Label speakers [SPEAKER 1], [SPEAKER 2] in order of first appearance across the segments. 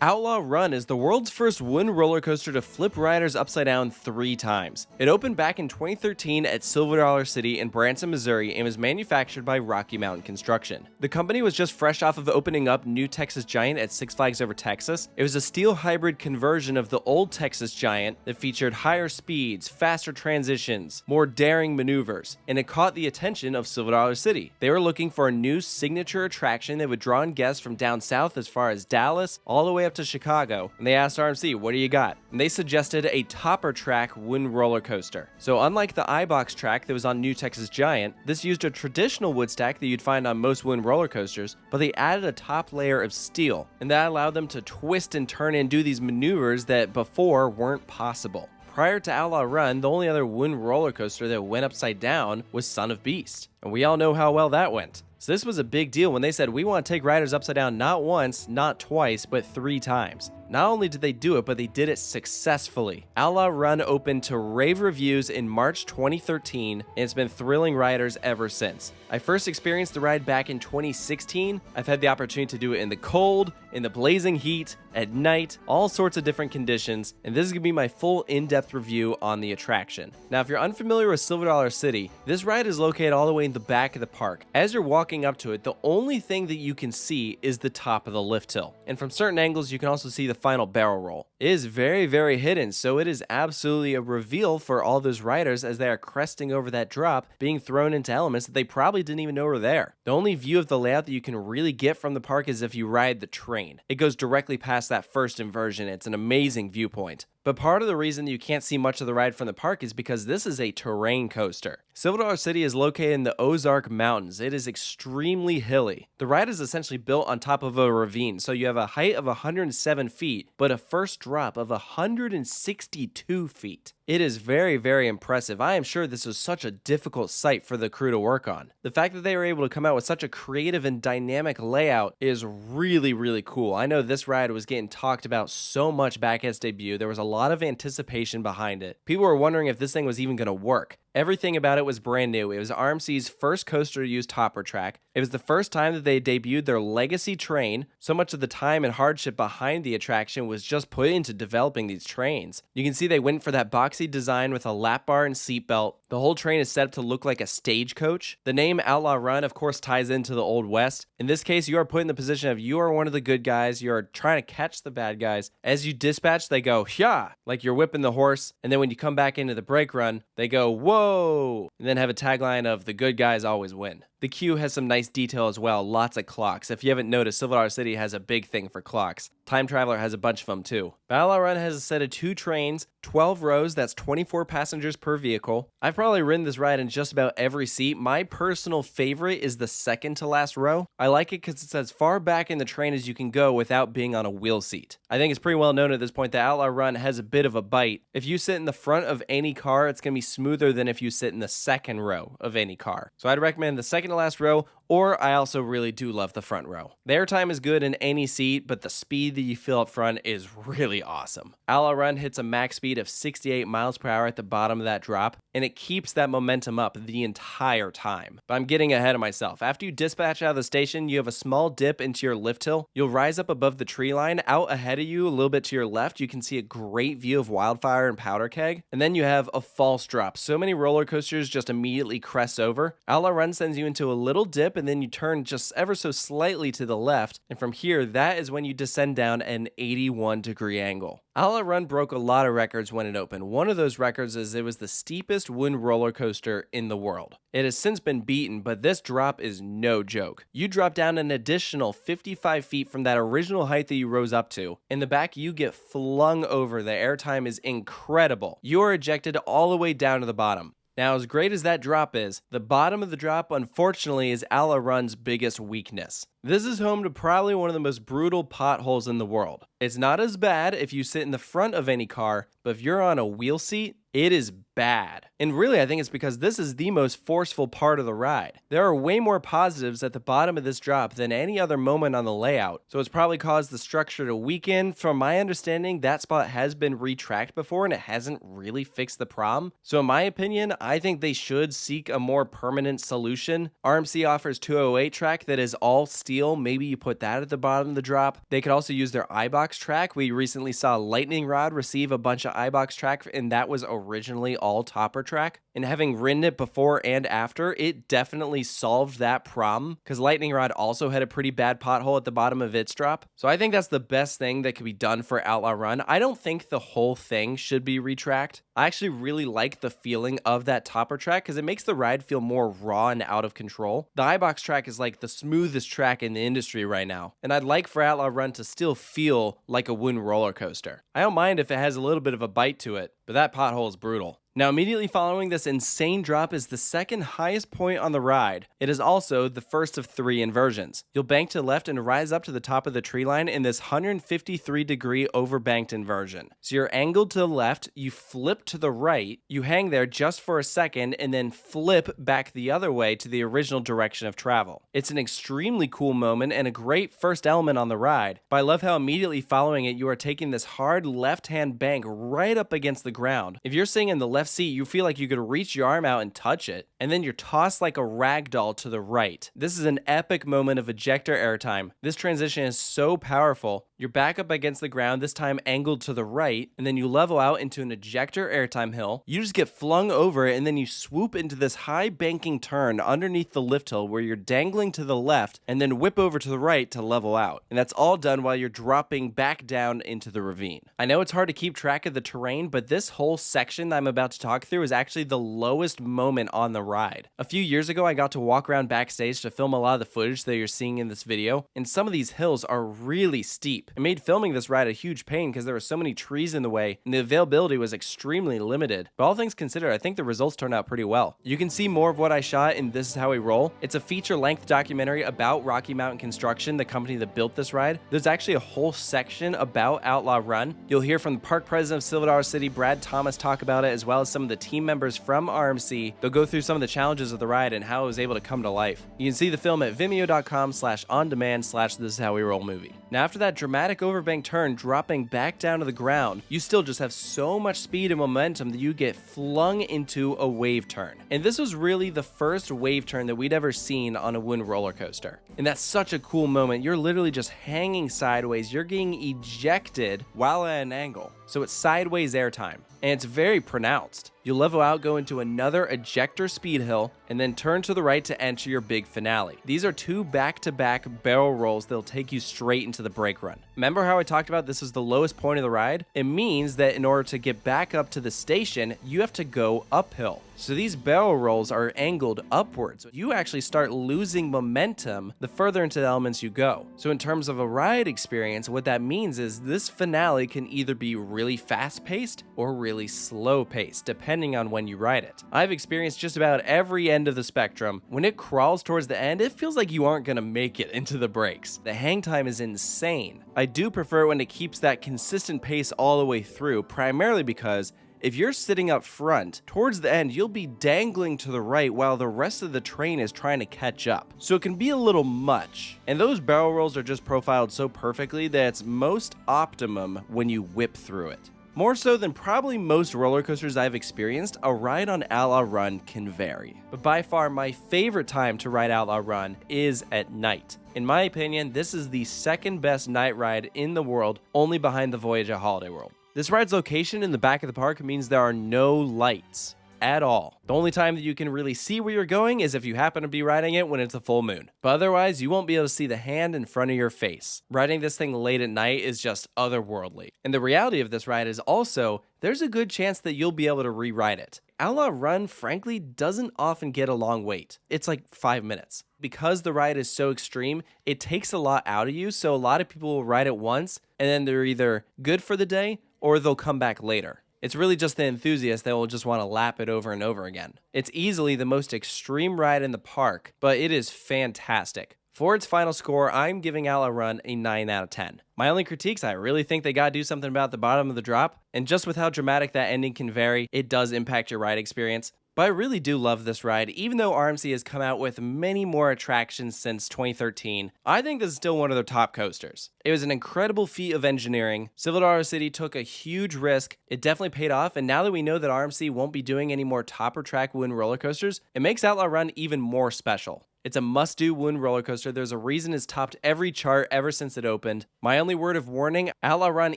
[SPEAKER 1] Outlaw Run is the world's first wooden roller coaster to flip riders upside down 3 times. It opened back in 2013 at Silver Dollar City in Branson, Missouri, and was manufactured by Rocky Mountain Construction. The company was just fresh off of opening up New Texas Giant at Six Flags Over Texas. It was a steel hybrid conversion of the old Texas Giant that featured higher speeds, faster transitions, more daring maneuvers, and it caught the attention of Silver Dollar City. They were looking for a new signature attraction that would draw in guests from down south as far as Dallas, all the way up to Chicago, and they asked RMC, what do you got? And they suggested a topper track wooden roller coaster. So unlike the iBox track that was on New Texas Giant, this used a traditional wood stack that you'd find on most wooden roller coasters, but they added a top layer of steel, and that allowed them to twist and turn and do these maneuvers that before weren't possible. Prior to Outlaw Run, the only other wooden roller coaster that went upside down was Son of Beast, and we all know how well that went. So this was a big deal when they said, we want to take riders upside down not once, not twice, but 3 times. Not only did they do it, but they did it successfully. Outlaw Run opened to rave reviews in March 2013, and it's been thrilling riders ever since. I first experienced the ride back in 2016. I've had the opportunity to do it in the cold, in the blazing heat, at night, all sorts of different conditions, and this is going to be my full in-depth review on the attraction. Now, if you're unfamiliar with Silver Dollar City, this ride is located all the way in the back of the park. As you're walking up to it, the only thing that you can see is the top of the lift hill, and from certain angles, you can also see the final barrel roll. It is very, very hidden, so it is absolutely a reveal for all those riders as they are cresting over that drop, being thrown into elements that they probably didn't even know were there. The only view of the layout that you can really get from the park is if you ride the train. It goes directly past that first inversion. It's an amazing viewpoint. But part of the reason you can't see much of the ride from the park is because this is a terrain coaster. Silver Dollar City is located in the Ozark Mountains. It is extremely hilly. The ride is essentially built on top of a ravine, so you have a height of 107 feet, but a first drop of 162 feet. It is very, very impressive. I am sure this was such a difficult site for the crew to work on. The fact that they were able to come out with such a creative and dynamic layout is really, really cool. I know this ride was getting talked about so much back at its debut. There was a lot of anticipation behind it. People were wondering if this thing was even going to work. Everything about it was brand new. It was RMC's first coaster to use topper track. It was the first time that they debuted their legacy train. So much of the time and hardship behind the attraction was just put into developing these trains. You can see they went for that boxy design with a lap bar and seatbelt. The whole train is set up to look like a stagecoach. The name Outlaw Run, of course, ties into the Old West. In this case, you are put in the position of you are one of the good guys. You are trying to catch the bad guys. As you dispatch, they go, "Hyah," like you're whipping the horse. And then when you come back into the brake run, they go, "Whoa," and then have a tagline of "the good guys always win." The queue has some nice detail as well, lots of clocks. If you haven't noticed, Silver Dollar City has a big thing for clocks. Time Traveler has a bunch of them too. Outlaw Run has a set of 2 trains, 12 rows, that's 24 passengers per vehicle. I've probably ridden this ride in just about every seat. My personal favorite is the second to last row. I like it because it's as far back in the train as you can go without being on a wheel seat. I think it's pretty well known at this point that Outlaw Run has a bit of a bite. If you sit in the front of any car, it's going to be smoother than if you sit in the second row of any car. So I'd recommend the second to last row, or I also really do love the front row. The airtime is good in any seat, but the speed that you feel up front is really awesome. Outlaw Run hits a max speed of 68 miles per hour at the bottom of that drop, and it keeps that momentum up the entire time. But I'm getting ahead of myself. After you dispatch out of the station, you have a small dip into your lift hill. You'll rise up above the tree line. Out ahead of you, a little bit to your left, you can see a great view of Wildfire and Powder Keg. And then you have a false drop. So many roller coasters just immediately crest over. Outlaw Run sends you into a little dip, and then you turn just ever so slightly to the left, and from here, that is when you descend down an 81-degree angle. Outlaw Run broke a lot of records when it opened. One of those records is it was the steepest wooden roller coaster in the world. It has since been beaten, but this drop is no joke. You drop down an additional 55 feet from that original height that you rose up to. In the back, you get flung over. The airtime is incredible. You are ejected all the way down to the bottom. Now, as great as that drop is, the bottom of the drop, unfortunately, is Outlaw Run's biggest weakness. This is home to probably one of the most brutal potholes in the world. It's not as bad if you sit in the front of any car, but if you're on a wheel seat, it is bad. And really, I think it's because this is the most forceful part of the ride. There are way more positives at the bottom of this drop than any other moment on the layout, so it's probably caused the structure to weaken. From my understanding, that spot has been retracked before and it hasn't really fixed the problem. So in my opinion, I think they should seek a more permanent solution. RMC offers 208 track that is all steel. Maybe you put that at the bottom of the drop. They could also use their iBox track. We recently saw Lightning Rod receive a bunch of iBox track, and that was originally all topper track. And having ridden it before and after, it definitely solved that problem, because Lightning Rod also had a pretty bad pothole at the bottom of its drop. So I think that's the best thing that could be done for Outlaw Run. I don't think the whole thing should be retracked. I actually really like the feeling of that topper track because it makes the ride feel more raw and out of control. The iBox track is like the smoothest track in the industry right now, and I'd like for Outlaw Run to still feel like a wooden roller coaster. I don't mind if it has a little bit of a bite to it, but that pothole is brutal. Now, immediately following this insane drop is the second highest point on the ride. It is also the first of 3 inversions. You'll bank to the left and rise up to the top of the tree line in this 153-degree overbanked inversion. So you're angled to the left, you flip to the right, you hang there just for a second, and then flip back the other way to the original direction of travel. It's an extremely cool moment and a great first element on the ride, but I love how immediately following it, you are taking this hard left-hand bank right up against the ground. If you're sitting in the left seat, you feel like you could reach your arm out and touch it, and then you're tossed like a rag doll to the right. This is an epic moment of ejector airtime. This transition is so powerful. You're back up against the ground, this time angled to the right, and then you level out into an ejector airtime hill. You just get flung over it, and then you swoop into this high banking turn underneath the lift hill where you're dangling to the left, and then whip over to the right to level out. And that's all done while you're dropping back down into the ravine. I know it's hard to keep track of the terrain, but this whole section that I'm about to talk through is actually the lowest moment on the ride. A few years ago, I got to walk around backstage to film a lot of the footage that you're seeing in this video, and some of these hills are really steep. It made filming this ride a huge pain because there were so many trees in the way, and the availability was extremely limited. But all things considered, I think the results turned out pretty well. You can see more of what I shot in This Is How We Roll. It's a feature-length documentary about Rocky Mountain Construction, the company that built this ride. There's actually a whole section about Outlaw Run. You'll hear from the park president of Silver Dollar City, Brad Thomas, talk about it, as well as some of the team members from RMC. They'll go through some of the challenges of the ride and how it was able to come to life. You can see the film at vimeo.com/ondemand/thisishowwerollmovie. Now, after that dramatic overbank turn, dropping back down to the ground, you still just have so much speed and momentum that you get flung into a wave turn. And this was really the first wave turn that we'd ever seen on a wooden roller coaster. And that's such a cool moment. You're literally just hanging sideways. You're getting ejected while at an angle. So it's sideways airtime, and it's very pronounced. You'll level out, go into another ejector speed hill, and then turn to the right to enter your big finale. These are 2 back-to-back barrel rolls that'll take you straight into the brake run. Remember how I talked about this is the lowest point of the ride? It means that in order to get back up to the station, you have to go uphill. So these barrel rolls are angled upwards. You actually start losing momentum the further into the elements you go. So in terms of a ride experience, what that means is this finale can either be really fast-paced or really slow-paced, depending on when you ride it. I've experienced just about every end of the spectrum. When it crawls towards the end, it feels like you aren't gonna make it into the brakes. The hang time is insane. I do prefer when it keeps that consistent pace all the way through, primarily because if you're sitting up front, towards the end, you'll be dangling to the right while the rest of the train is trying to catch up. So it can be a little much. And those barrel rolls are just profiled so perfectly that it's most optimum when you whip through it. More so than probably most roller coasters I've experienced, a ride on Outlaw Run can vary. But by far, my favorite time to ride Outlaw Run is at night. In my opinion, this is the second best night ride in the world, only behind the Voyage at Holiday World. This ride's location in the back of the park means there are no lights at all. The only time that you can really see where you're going is if you happen to be riding it when it's a full moon. But otherwise, you won't be able to see the hand in front of your face. Riding this thing late at night is just otherworldly. And the reality of this ride is also, there's a good chance that you'll be able to re-ride it. Outlaw Run, frankly, doesn't often get a long wait. It's like 5 minutes. Because the ride is so extreme, it takes a lot out of you, so a lot of people will ride it once, and then they're either good for the day, or they'll come back later. It's really just the enthusiast that will just want to lap it over and over again. It's easily the most extreme ride in the park, but it is fantastic. For its final score, I'm giving Outlaw Run a 9 out of 10. My only critiques, I really think they gotta do something about the bottom of the drop, and just with how dramatic that ending can vary, it does impact your ride experience. But I really do love this ride, even though RMC has come out with many more attractions since 2013. I think this is still one of their top coasters. It was an incredible feat of engineering. Silver Dollar City took a huge risk. It definitely paid off, and now that we know that RMC won't be doing any more topper track wooden roller coasters, it makes Outlaw Run even more special. It's a must-do wooden roller coaster. There's a reason it's topped every chart ever since it opened. My only word of warning, Outlaw Run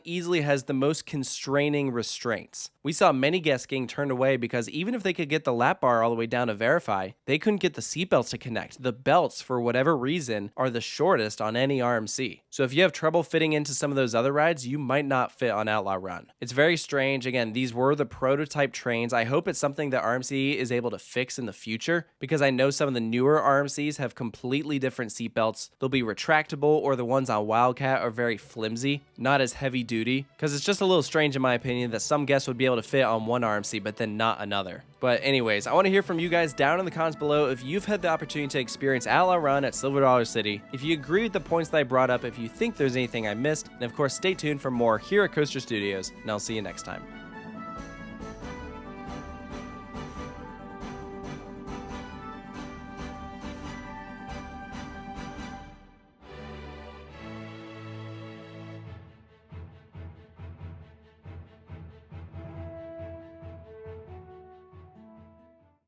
[SPEAKER 1] easily has the most constraining restraints. We saw many guests getting turned away because even if they could get the lap bar all the way down to verify, they couldn't get the seatbelts to connect. The belts, for whatever reason, are the shortest on any RMC. So if you have trouble fitting into some of those other rides, you might not fit on Outlaw Run. It's very strange. Again, these were the prototype trains. I hope it's something that RMC is able to fix in the future, because I know some of the newer RMCs have completely different seatbelts. They'll be retractable, or the ones on Wildcat are very flimsy, not as heavy duty, because it's just a little strange in my opinion that some guests would be able to fit on one RMC but then not another. But anyways, I want to hear from you guys down in the comments below if you've had the opportunity to experience Outlaw Run at Silver Dollar City, if you agree with the points that I brought up, if you think there's anything I missed, and of course stay tuned for more here at Coaster Studios, and I'll see you next time.